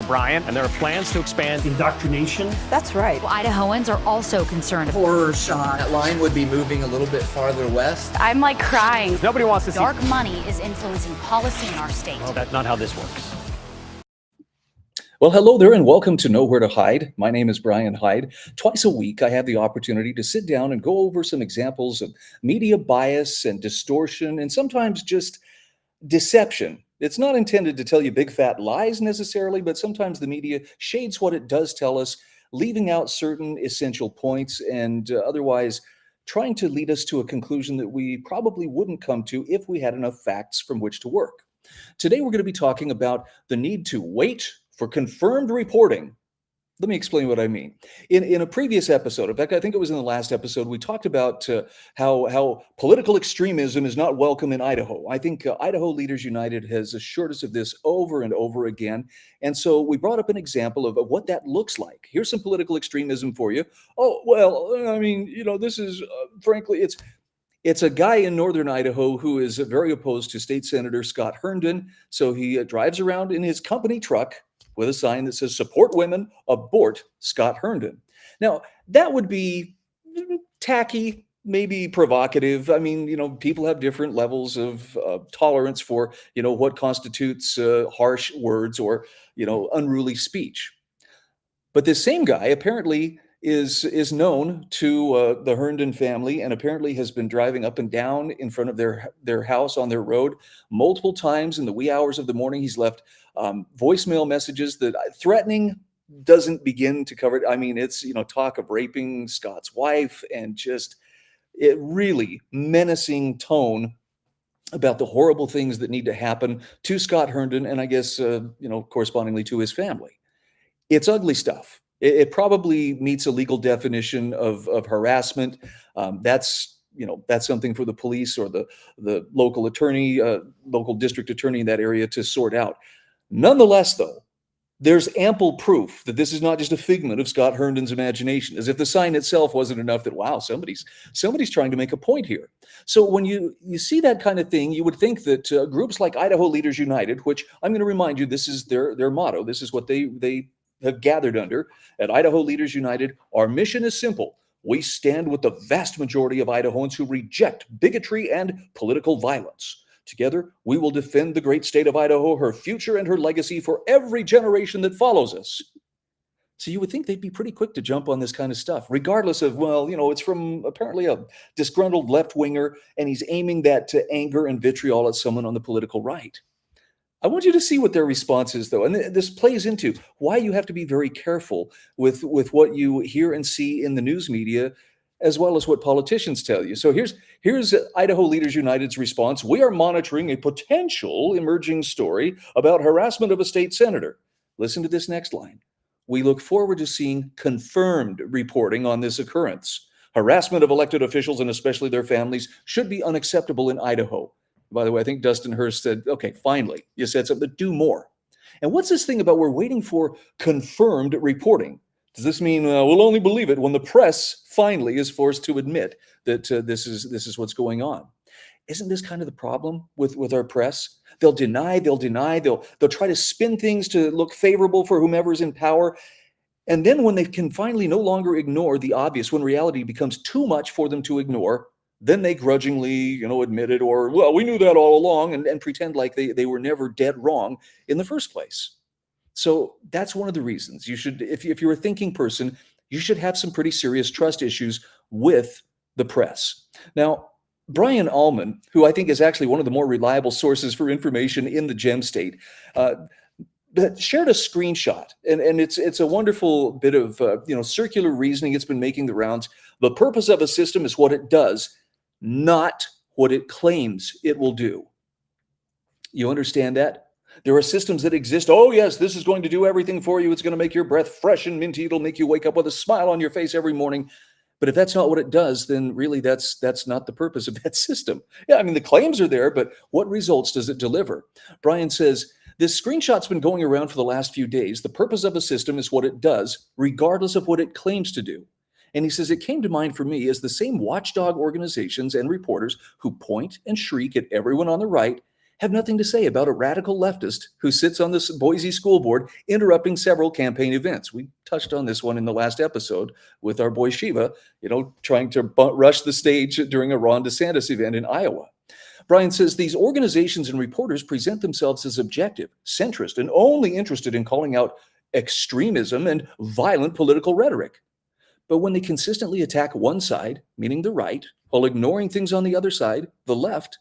Brian, and there are plans to expand indoctrination. That's right. Well, Idahoans are also concerned. Horror shot. That line would be moving a little bit farther west. I'm like crying. Nobody wants to see Dark money is influencing policy in our state. Well, that's not how this works. Well, hello there and welcome to Nowhere to Hide. My name is Brian Hyde. Twice a week, I have the opportunity to sit down and go over some examples of media bias and distortion and sometimes just deception. It's not intended to tell you big fat lies necessarily, but sometimes the media shades what it does tell us, leaving out certain essential points and otherwise trying to lead us to a conclusion that we probably wouldn't come to if we had enough facts from which to work. Today, we're going to be talking about the need to wait for confirmed reporting. Let me explain what I mean. In a previous episode, in fact, I think it was in the last episode, we talked about how political extremism is not welcome in Idaho. I think Idaho Leaders United has assured us of this over and over again. And so we brought up an example of what that looks like. Here's some political extremism for you. Oh, well, I mean, this is, frankly, it's a guy in northern Idaho who is very opposed to State Senator Scott Herndon. So he drives around in his company truck with a sign that says, "Support women, abort Scott Herndon." Now, that would be tacky, maybe provocative. I mean, people have different levels of tolerance for, what constitutes harsh words or, unruly speech. But this same guy apparently is known to the Herndon family and apparently has been driving up and down in front of their house on their road multiple times in the wee hours of the morning. He's left voicemail messages that threatening doesn't begin to cover it. I mean, it's, talk of raping Scott's wife and just it really menacing tone about the horrible things that need to happen to Scott Herndon and I guess, correspondingly to his family. It's ugly stuff. It probably meets a legal definition of harassment. That's something for the police or the local attorney, local district attorney in that area to sort out. Nonetheless, though, there's ample proof that this is not just a figment of Scott Herndon's imagination, as if the sign itself wasn't enough that, wow, somebody's trying to make a point here. So when you see that kind of thing, you would think that groups like Idaho Leaders United, which I'm going to remind you, this is their motto. This is what they have gathered under at Idaho Leaders United. Our mission is simple. We stand with the vast majority of Idahoans who reject bigotry and political violence. Together, we will defend the great state of Idaho, her future and her legacy for every generation that follows us. So you would think they'd be pretty quick to jump on this kind of stuff, regardless of, it's from apparently a disgruntled left-winger, and he's aiming that to anger and vitriol at someone on the political right. I want you to see what their response is, though. And this plays into why you have to be very careful with what you hear and see in the news media, as well as what politicians tell you. So here's Idaho Leaders United's response. We are monitoring a potential emerging story about harassment of a state senator. Listen to this next line. We look forward to seeing confirmed reporting on this occurrence. Harassment of elected officials and especially their families should be unacceptable in Idaho. By the way, I think Dustin Hurst said, okay, finally, you said something, do more. And what's this thing about we're waiting for confirmed reporting? Does this mean we'll only believe it when the press finally is forced to admit that this is what's going on? Isn't this kind of the problem with our press? They'll deny, they'll try to spin things to look favorable for whomever's in power. And then when they can finally no longer ignore the obvious, when reality becomes too much for them to ignore, then they grudgingly, admit it, or, well, we knew that all along, and pretend like they were never dead wrong in the first place. So that's one of the reasons you should, if you're a thinking person, you should have some pretty serious trust issues with the press. Now, Brian Allman, who I think is actually one of the more reliable sources for information in the Gem State, shared a screenshot, and it's a wonderful bit of circular reasoning. It's been making the rounds. The purpose of a system is what it does, not what it claims it will do. You understand that? There are systems that exist. Oh, yes, this is going to do everything for you. It's going to make your breath fresh and minty. It'll make you wake up with a smile on your face every morning. But if that's not what it does, then really that's not the purpose of that system. Yeah, I mean, the claims are there, but what results does it deliver? Brian says, this screenshot's been going around for the last few days. The purpose of a system is what it does, regardless of what it claims to do. And he says, it came to mind for me as the same watchdog organizations and reporters who point and shriek at everyone on the right have nothing to say about a radical leftist who sits on the Boise school board interrupting several campaign events. We touched on this one in the last episode with our boy Shiva, trying to rush the stage during a Ron DeSantis event in Iowa. Brian says these organizations and reporters present themselves as objective, centrist, and only interested in calling out extremism and violent political rhetoric. But when they consistently attack one side, meaning the right, while ignoring things on the other side, the left,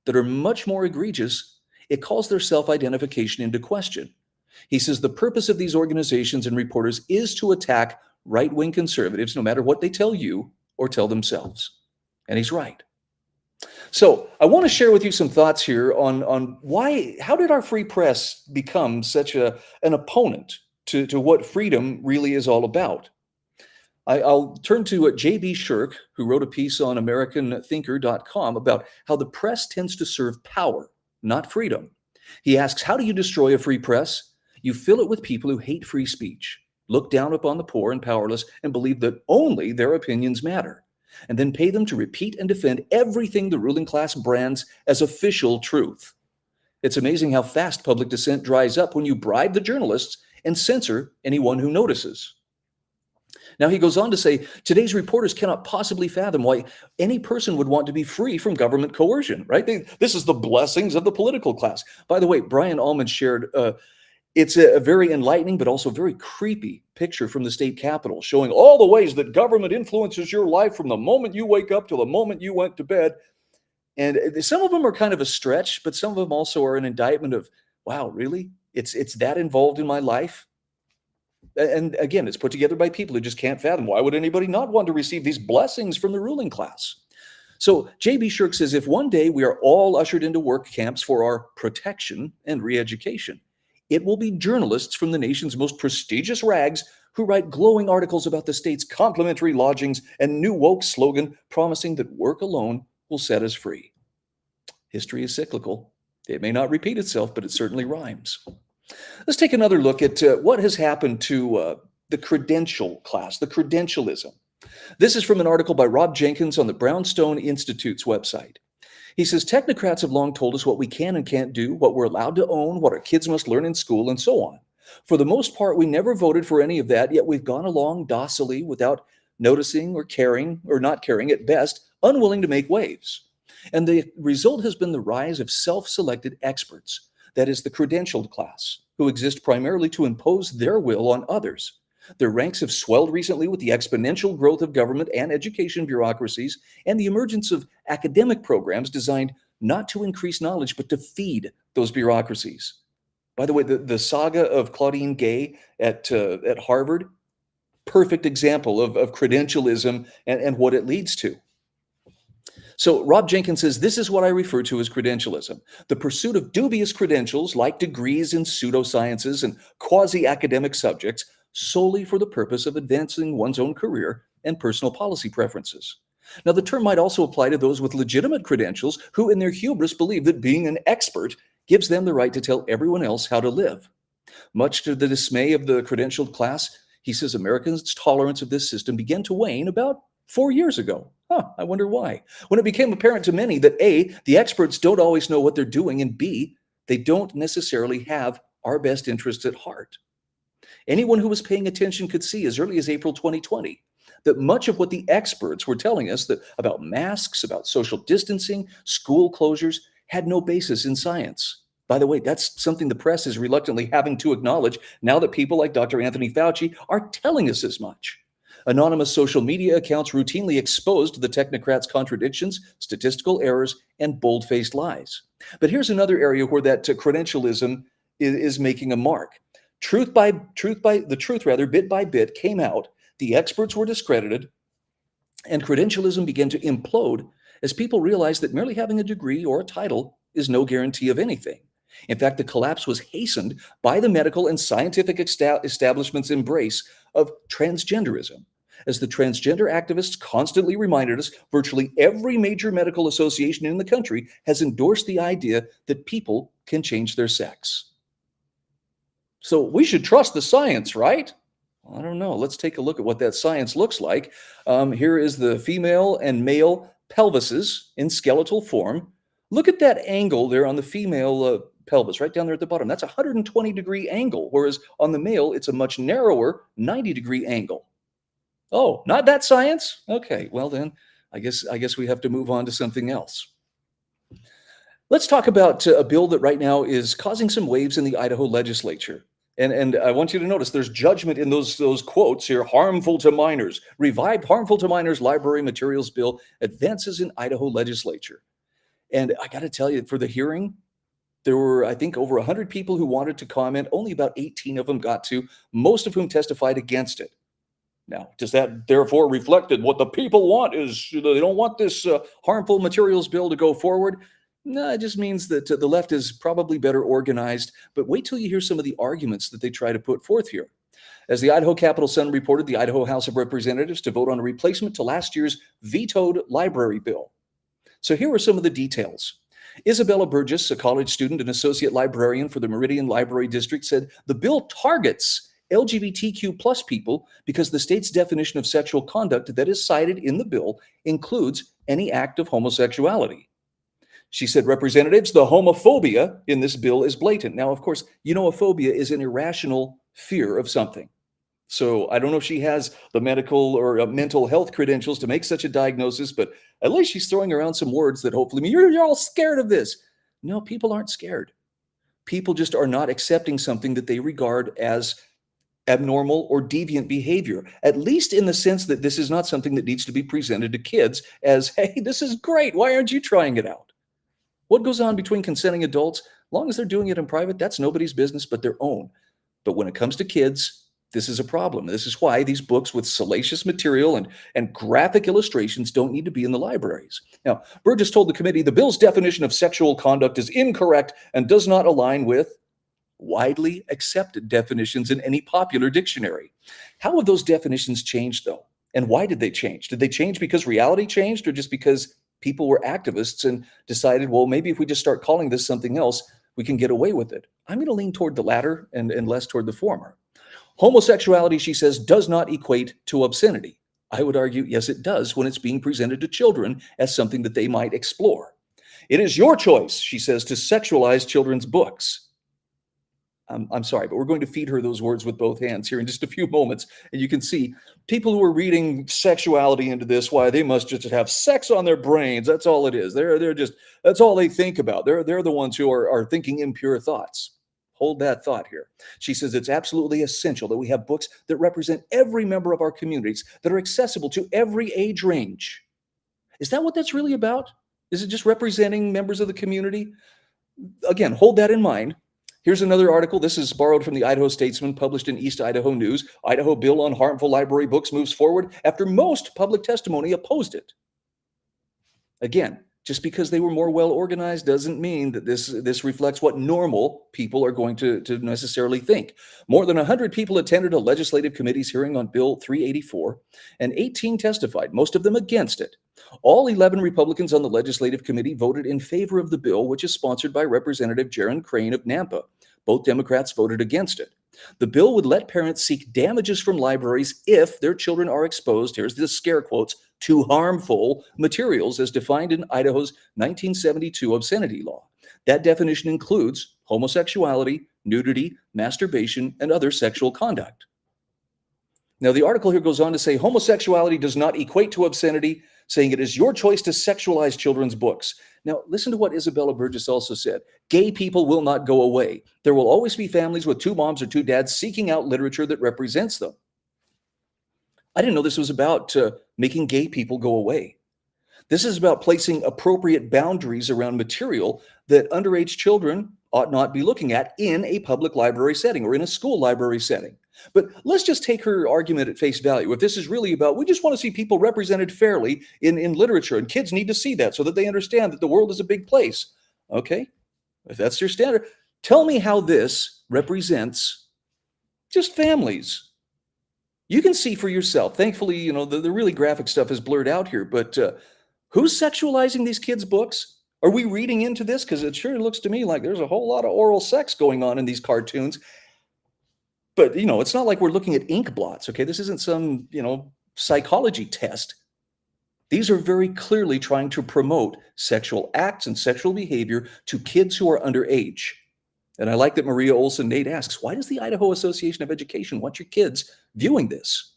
that are much more egregious, it calls their self-identification into question. He says the purpose of these organizations and reporters is to attack right-wing conservatives, no matter what they tell you or tell themselves. And he's right. So I want to share with you some thoughts here on how did our free press become such an opponent to what freedom really is all about? I'll turn to J.B. Shirk, who wrote a piece on AmericanThinker.com about how the press tends to serve power, not freedom. He asks, how do you destroy a free press? You fill it with people who hate free speech, look down upon the poor and powerless, and believe that only their opinions matter, and then pay them to repeat and defend everything the ruling class brands as official truth. It's amazing how fast public dissent dries up when you bribe the journalists and censor anyone who notices. Now, he goes on to say, today's reporters cannot possibly fathom why any person would want to be free from government coercion, right? This is the blessings of the political class. By the way, Brian Allman shared, it's a very enlightening, but also very creepy picture from the state capitol, showing all the ways that government influences your life from the moment you wake up to the moment you went to bed. And some of them are kind of a stretch, but some of them also are an indictment of, wow, really? It's that involved in my life? And again, it's put together by people who just can't fathom. Why would anybody not want to receive these blessings from the ruling class? So J.B. Shirk says, if one day we are all ushered into work camps for our protection and re-education, it will be journalists from the nation's most prestigious rags who write glowing articles about the state's complimentary lodgings and new woke slogan promising that work alone will set us free. History is cyclical. It may not repeat itself, but it certainly rhymes. Let's take another look at what has happened to the credential class, the credentialism. This is from an article by Rob Jenkins on the Brownstone Institute's website. He says, technocrats have long told us what we can and can't do, what we're allowed to own, what our kids must learn in school, and so on. For the most part, we never voted for any of that, yet we've gone along docilely without noticing or caring, or not caring at best, unwilling to make waves. And the result has been the rise of self-selected experts, that is the credentialed class, who exist primarily to impose their will on others. Their ranks have swelled recently with the exponential growth of government and education bureaucracies and the emergence of academic programs designed not to increase knowledge, but to feed those bureaucracies. By the way, the saga of Claudine Gay at Harvard, perfect example of credentialism and what it leads to. So Rob Jenkins says, this is what I refer to as credentialism, the pursuit of dubious credentials like degrees in pseudosciences and quasi-academic subjects solely for the purpose of advancing one's own career and personal policy preferences. Now, the term might also apply to those with legitimate credentials who in their hubris believe that being an expert gives them the right to tell everyone else how to live. Much to the dismay of the credentialed class, he says Americans' tolerance of this system began to wane about 4 years ago. I wonder why. When it became apparent to many that A, the experts don't always know what they're doing, and B, they don't necessarily have our best interests at heart. Anyone who was paying attention could see as early as April 2020 that much of what the experts were telling us about masks, about social distancing, school closures, had no basis in science. By the way, that's something the press is reluctantly having to acknowledge now that people like Dr. Anthony Fauci are telling us as much. Anonymous social media accounts routinely exposed the technocrats' contradictions, statistical errors, and bold-faced lies. But here's another area where that credentialism is making a mark. Bit by bit came out, the experts were discredited, and credentialism began to implode as people realized that merely having a degree or a title is no guarantee of anything. In fact, the collapse was hastened by the medical and scientific establishment's embrace of transgenderism. As the transgender activists constantly reminded us, virtually every major medical association in the country has endorsed the idea that people can change their sex. So we should trust the science, right? I don't know. Let's take a look at what that science looks like. Here is the female and male pelvises in skeletal form Look at that angle there on the female pelvis, right down there at the bottom. That's a 120-degree angle, whereas on the male, it's a much narrower 90-degree angle. Oh, not that science? Okay, well then, I guess we have to move on to something else. Let's talk about a bill that right now is causing some waves in the Idaho legislature. And I want you to notice there's judgment in those quotes here. Harmful to minors. Revived harmful to minors library materials bill advances in Idaho legislature. And I got to tell you, for the hearing, there were, I think, over 100 people who wanted to comment. Only about 18 of them got to, most of whom testified against it. Now, does that therefore reflect that what the people want is they don't want this harmful materials bill to go forward? No, it just means that the left is probably better organized. But wait till you hear some of the arguments that they try to put forth here. As the Idaho Capitol Sun reported, the Idaho House of Representatives to vote on a replacement to last year's vetoed library bill. So here are some of the details. Isabella Burgess, a college student and associate librarian for the Meridian Library District, said the bill targets LGBTQ plus people because the state's definition of sexual conduct that is cited in the bill includes any act of homosexuality. She said, Representatives, the homophobia in this bill is blatant. Now, of course, a phobia is an irrational fear of something. So I don't know if she has the medical or mental health credentials to make such a diagnosis, but at least she's throwing around some words that hopefully mean you're all scared of this. No, people aren't scared. People just are not accepting something that they regard as abnormal or deviant behavior, at least in the sense that this is not something that needs to be presented to kids as, hey, this is great. Why aren't you trying it out? What goes on between consenting adults, as long as they're doing it in private, that's nobody's business but their own. But when it comes to kids, this is a problem. This is why these books with salacious material and graphic illustrations don't need to be in the libraries. Now, Burgess told the committee the bill's definition of sexual conduct is incorrect and does not align with widely accepted definitions in any popular dictionary. How have those definitions changed, though? And why did they change? Did they change because reality changed or just because people were activists and decided, well, maybe if we just start calling this something else, we can get away with it? I'm going to lean toward the latter and less toward the former. Homosexuality, she says, does not equate to obscenity. I would argue, yes, it does when it's being presented to children as something that they might explore. It is your choice, she says, to sexualize children's books. I'm sorry, but we're going to feed her those words with both hands here in just a few moments. And you can see people who are reading sexuality into this, why they must just have sex on their brains. That's all it is. They're just, that's all they think about. They're the ones who are thinking impure thoughts. Hold that thought here. She says it's absolutely essential that we have books that represent every member of our communities, that are accessible to every age range. Is that what that's really about? Is it just representing members of the community? Again, hold that in mind. Here's another article. This is borrowed from the Idaho Statesman, published in East Idaho News. Idaho bill on harmful library books moves forward after most public testimony opposed it. Again, just because they were more well organized doesn't mean that this reflects what normal people are going to necessarily think. More than 100 people attended a legislative committee's hearing on Bill 384, and 18 testified, most of them against it. All 11 Republicans on the legislative committee voted in favor of the bill, which is sponsored by Representative Jaron Crane of Nampa. Both Democrats voted against it. The bill would let parents seek damages from libraries if their children are exposed, here's the scare quotes, to harmful materials as defined in Idaho's 1972 obscenity law. That definition includes homosexuality, nudity, masturbation, and other sexual conduct. Now, the article here goes on to say homosexuality does not equate to obscenity, saying it is your choice to sexualize children's books. Now, listen to what Isabella Burgess also said. Gay people will not go away. There will always be families with two moms or two dads seeking out literature that represents them. I didn't know this was about making gay people go away. This is about placing appropriate boundaries around material that underage children ought not be looking at in a public library setting or in a school library setting. But let's just take her argument at face value. If this is really about, we just want to see people represented fairly in literature, and kids need to see that so that they understand that the world is a big place. Okay, if that's your standard, tell me how this represents just families. You can see for yourself. Thankfully, the really graphic stuff is blurred out here, but who's sexualizing these kids' books? Are we reading into this? Because it sure looks to me like there's a whole lot of oral sex going on in these cartoons. But, it's not like we're looking at ink blots, okay? This isn't some, psychology test. These are very clearly trying to promote sexual acts and sexual behavior to kids who are underage. And I like that Maria Olson Nate asks, why does the Idaho Association of Education want your kids viewing this?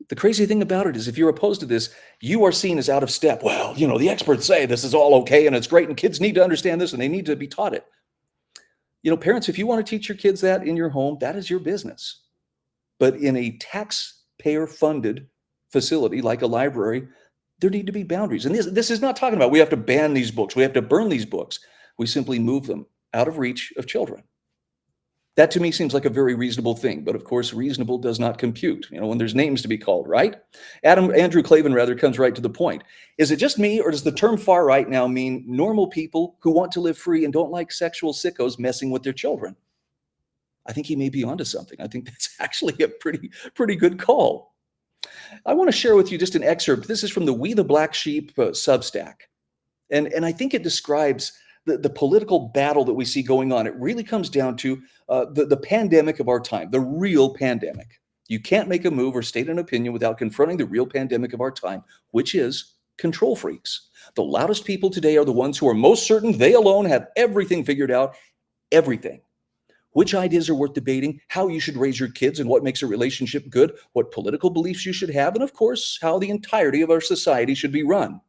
The crazy thing about it is if you're opposed to this, you are seen as out of step. Well, the experts say this is all okay and it's great and kids need to understand this and they need to be taught it. Parents, if you want to teach your kids that in your home, that is your business. But in a taxpayer-funded facility like a library, there need to be boundaries. And this is not talking about we have to ban these books, we have to burn these books. We simply move them out of reach of children. That to me seems like a very reasonable thing, but of course, reasonable does not compute, when there's names to be called, right? Andrew Clavin comes right to the point. Is it just me, or does the term far right now mean normal people who want to live free and don't like sexual sickos messing with their children? I think he may be onto something. I think that's actually a pretty good call. I want to share with you just an excerpt. This is from the We the Black Sheep Substack. And I think it describes the political battle that we see going on. It really comes down to the pandemic of our time, the real pandemic. You can't make a move or state an opinion without confronting the real pandemic of our time, which is control freaks. The loudest people today are the ones who are most certain they alone have everything figured out, everything. Which ideas are worth debating, how you should raise your kids and what makes a relationship good, what political beliefs you should have, and of course, how the entirety of our society should be run.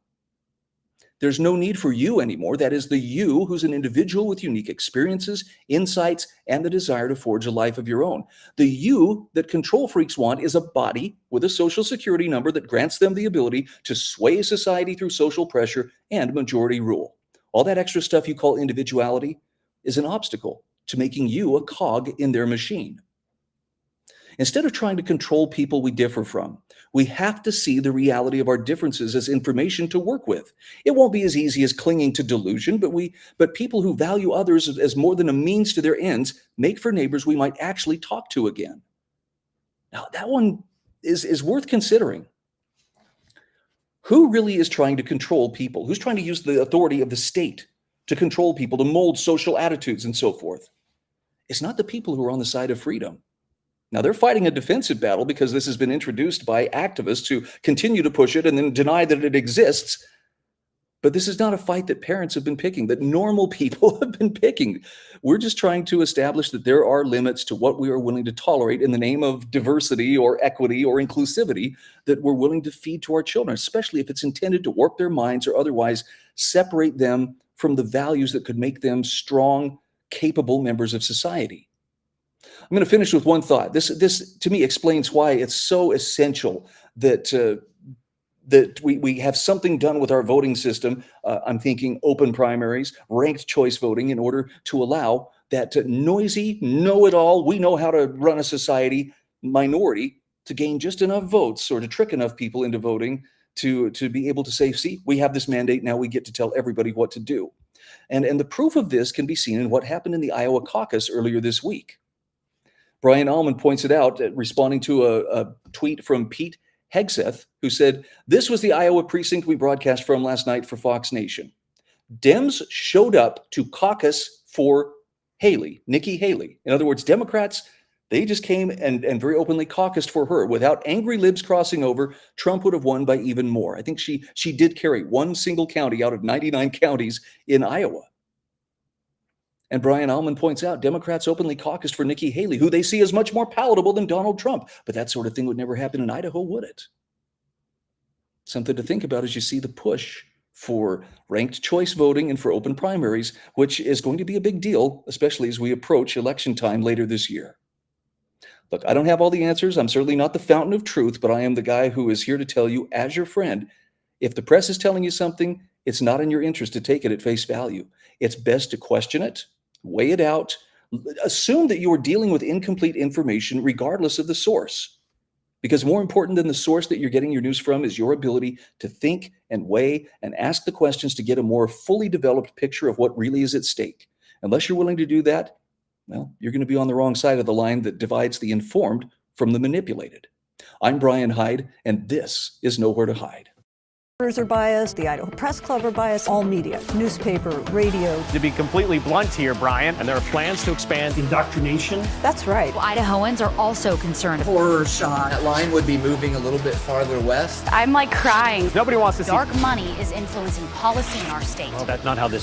There's no need for you anymore. That is the you who's an individual with unique experiences, insights, and the desire to forge a life of your own. The you that control freaks want is a body with a social security number that grants them the ability to sway society through social pressure and majority rule. All that extra stuff you call individuality is an obstacle to making you a cog in their machine. Instead of trying to control people we differ from, we have to see the reality of our differences as information to work with. It won't be as easy as clinging to delusion, but people who value others as more than a means to their ends make for neighbors we might actually talk to again. Now, that one is worth considering. Who really is trying to control people? Who's trying to use the authority of the state to control people, to mold social attitudes and so forth? It's not the people who are on the side of freedom. Now, they're fighting a defensive battle because this has been introduced by activists who continue to push it and then deny that it exists. But this is not a fight that parents have been picking, that normal people have been picking. We're just trying to establish that there are limits to what we are willing to tolerate in the name of diversity or equity or inclusivity that we're willing to feed to our children, especially if it's intended to warp their minds or otherwise separate them from the values that could make them strong, capable members of society. I'm going to finish with one thought. This to me explains why it's so essential that we have something done with our voting system. I'm thinking open primaries, ranked choice voting, in order to allow that noisy, know-it-all, we know how to run a society minority to gain just enough votes or to trick enough people into voting to be able to say, see, we have this mandate, now we get to tell everybody what to do. And the proof of this can be seen in what happened in the Iowa caucus earlier this week. Brian Allman points it out, responding to a tweet from Pete Hegseth, who said, this was the Iowa precinct we broadcast from last night for Fox Nation. Dems showed up to caucus for Haley, Nikki Haley. In other words, Democrats, they just came and very openly caucused for her. Without angry libs crossing over, Trump would have won by even more. I think she did carry one single county out of 99 counties in Iowa. And Brian Allman points out Democrats openly caucused for Nikki Haley, who they see as much more palatable than Donald Trump. But that sort of thing would never happen in Idaho, would it? Something to think about as you see the push for ranked choice voting and for open primaries, which is going to be a big deal, especially as we approach election time later this year. Look, I don't have all the answers. I'm certainly not the fountain of truth, but I am the guy who is here to tell you, as your friend, if the press is telling you something, it's not in your interest to take it at face value. It's best to question it, weigh it out, assume that you are dealing with incomplete information regardless of the source. Because more important than the source that you're getting your news from is your ability to think and weigh and ask the questions to get a more fully developed picture of what really is at stake. Unless you're willing to do that, well, you're going to be on the wrong side of the line that divides the informed from the manipulated. I'm Brian Hyde, and this is Nowhere to Hide. Are biased, the Idaho Press Club are biased, all media, newspaper, radio. To be completely blunt here, Brian, and there are plans to expand Indoctrination. That's right. Idahoans are also concerned. Horror shot. That line would be moving a little bit farther west. I'm like crying. Nobody wants to see. Dark money is influencing policy in our state. Well, that's not how this